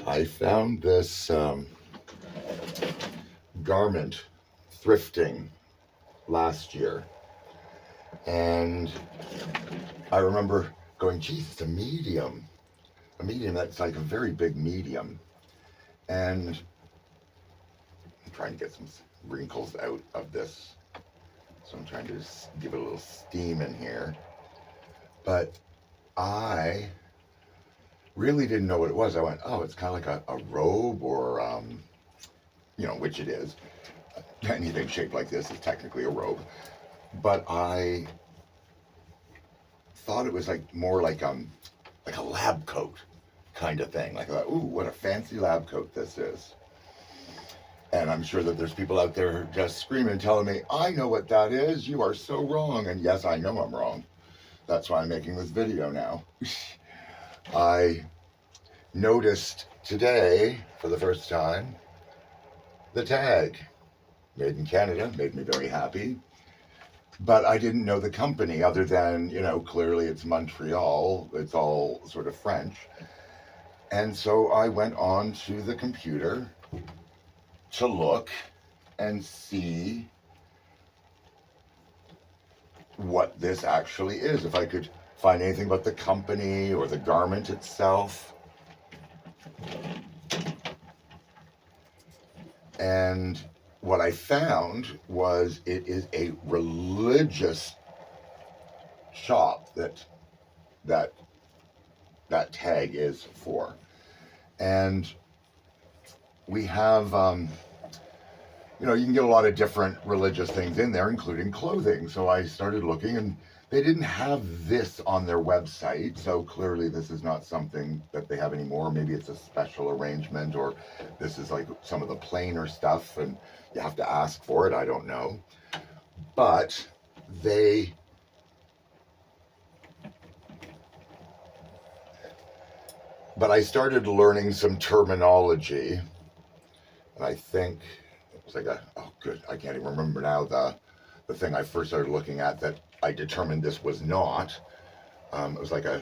I found this garment thrifting last year, and I remember going, geez, it's a medium that's like a very big medium. And I'm trying to get some wrinkles out of this, so I'm trying to just give it a little steam in here. But I really didn't know what it was. I went, oh, it's kind of like a robe or, which it is. Anything shaped like this is technically a robe. But I thought it was like a lab coat kind of thing. Like, I thought, ooh, what a fancy lab coat this is. And I'm sure that there's people out there just screaming, telling me, I know what that is. You are so wrong. And yes, I know I'm wrong. That's why I'm making this video now. I noticed today, for the first time, the tag. Made in Canada, made me very happy. But I didn't know the company other than, clearly it's Montreal. It's all sort of French. And so I went on to the computer to look and see what this actually is. If I could find anything about the company or the garment itself. And what I found was it is a religious shop that tag is for. And we have, you can get a lot of different religious things in there, including clothing. So I started looking, and they didn't have this on their website. So clearly this is not something that they have anymore. Maybe it's a special arrangement, or this is like some of the plainer stuff and you have to ask for it. I don't know. But I started learning some terminology, and I think it was like I can't even remember now the thing I first started looking at that I determined this was not. It was like a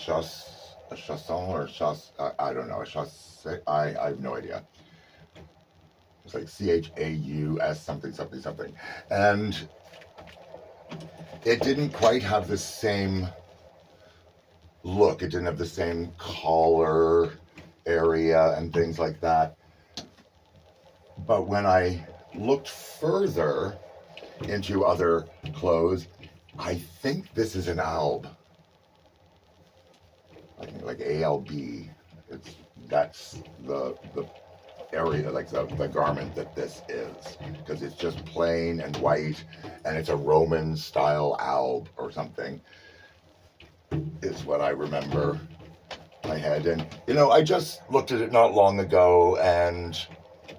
chasson or chasse, I don't know, a chasse, I have no idea. It's like CHAUS something something something, and it didn't quite have the same look. It didn't have the same collar area and things like that. But when I looked further into other clothes, I think this is an alb. I think like ALB. That's the area, like the garment that this is, because it's just plain and white, and it's a Roman style alb or something, is what I remember I had. And I just looked at it not long ago, and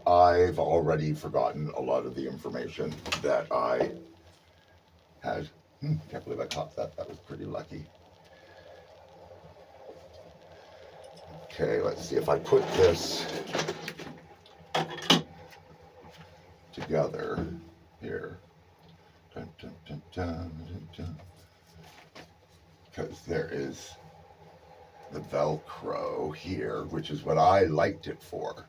I've already forgotten a lot of the information that I had. Can't believe I caught that. That was pretty lucky. Okay, let's see if I put this together here. Dun, dun, dun, dun, dun, dun. Because there is the Velcro here, which is what I liked it for,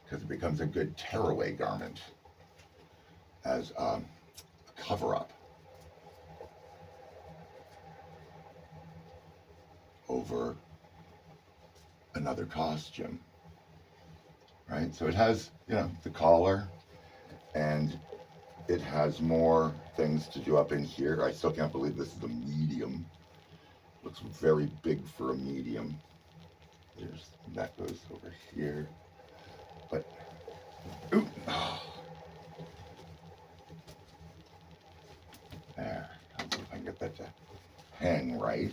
because it becomes a good tearaway garment as a cover-up over another costume, right? So it has, the collar, and it has more things to do up in here. I still can't believe this is a medium. Looks very big for a medium. That goes over here. But, ooh, there. Let's see if I can get that to hang right.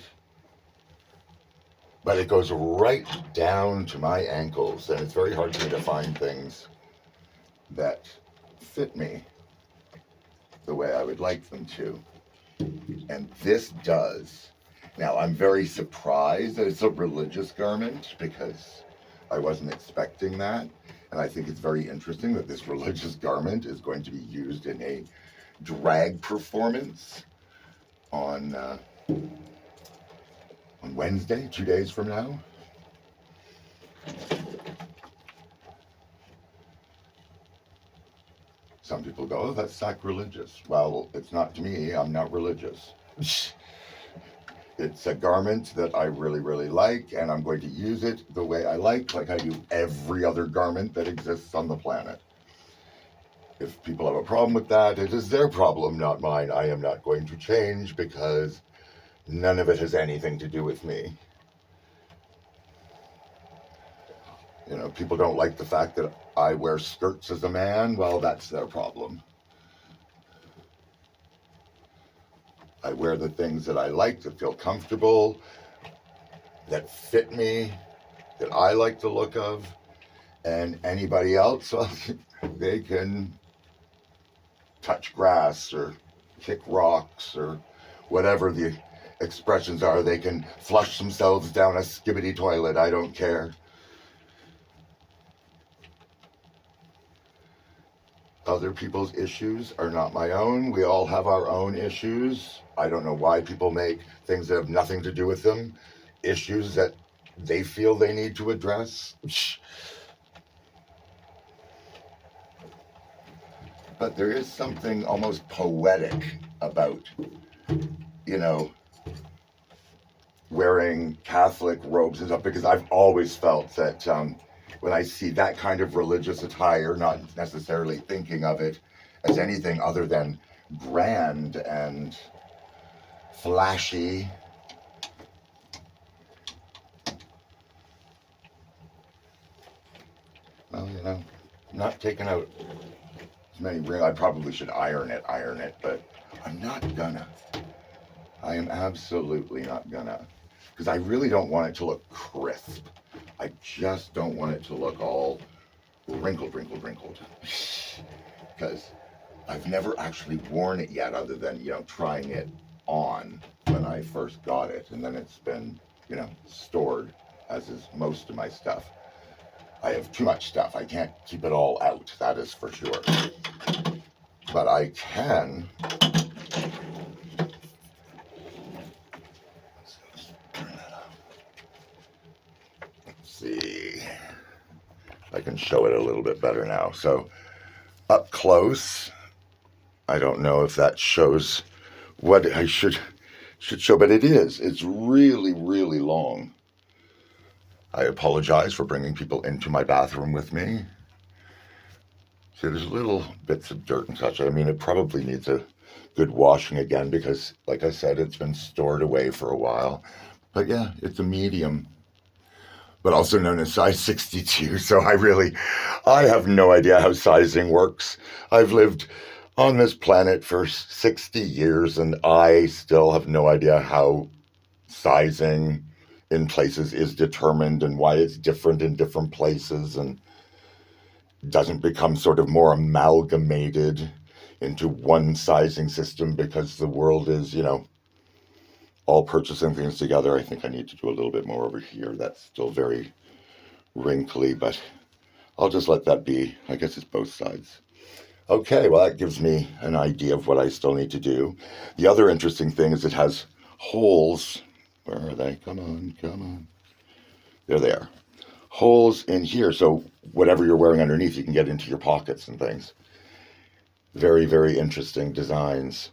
But it goes right down to my ankles, and it's very hard for me to find things that fit me the way I would like them to. And this does. Now, I'm very surprised that it's a religious garment, because I wasn't expecting that. And I think it's very interesting that this religious garment is going to be used in a drag performance on Wednesday, 2 days from now. Some people go, oh, that's sacrilegious. Well, it's not to me. I'm not religious. It's a garment that I really, really like, and I'm going to use it the way I like I do every other garment that exists on the planet. If people have a problem with that, it is their problem, not mine. I am not going to change because none of it has anything to do with me. You know, people don't like the fact that I wear skirts as a man. Well, that's their problem. I wear the things that I like, that feel comfortable, that fit me, that I like the look of. And anybody else, well, they can touch grass or kick rocks or whatever the expressions are. They can flush themselves down a skibbity toilet. I don't care. Other people's issues are not my own. We all have our own issues. I don't know why people make things that have nothing to do with them issues that they feel they need to address. But there is something almost poetic about, you know, wearing Catholic robes and stuff, because I've always felt that when I see that kind of religious attire, not necessarily thinking of it as anything other than grand and flashy. Well, you know, I'm not taking out as many rings. I probably should iron it, but I'm not gonna. I am absolutely not gonna. Because I really don't want it to look crisp. I just don't want it to look all wrinkled. Because I've never actually worn it yet, other than, you know, trying it on when I first got it. And then it's been, you know, stored, as is most of my stuff. I have too much stuff. I can't keep it all out, that is for sure. But I can. See, I can show it a little bit better now. So up close, I don't know if that shows what I should show, but it is. It's really, really long. I apologize for bringing people into my bathroom with me. See, there's little bits of dirt and such. I mean, it probably needs a good washing again because, like I said, it's been stored away for a while. But yeah, it's a medium, but also known as size 62. So I have no idea how sizing works. I've lived on this planet for 60 years and I still have no idea how sizing in places is determined and why it's different in different places and doesn't become sort of more amalgamated into one sizing system because the world is, you know, all purchasing things together. I think I need to do a little bit more over here. That's still very wrinkly, but I'll just let that be. I guess it's both sides. Okay, well, that gives me an idea of what I still need to do. The other interesting thing is it has holes. Where are they? Come on. There they are. Holes in here, so whatever you're wearing underneath, you can get into your pockets and things. Very, very interesting designs.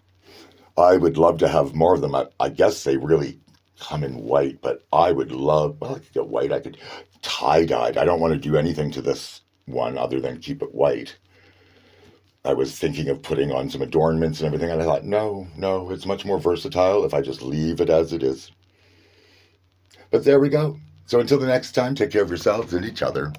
I would love to have more of them. I guess they really come in white, but I would love, well, I could get white. I could tie-dyed. I don't want to do anything to this one other than keep it white. I was thinking of putting on some adornments and everything, and I thought, no, it's much more versatile if I just leave it as it is. But there we go. So until the next time, take care of yourselves and each other.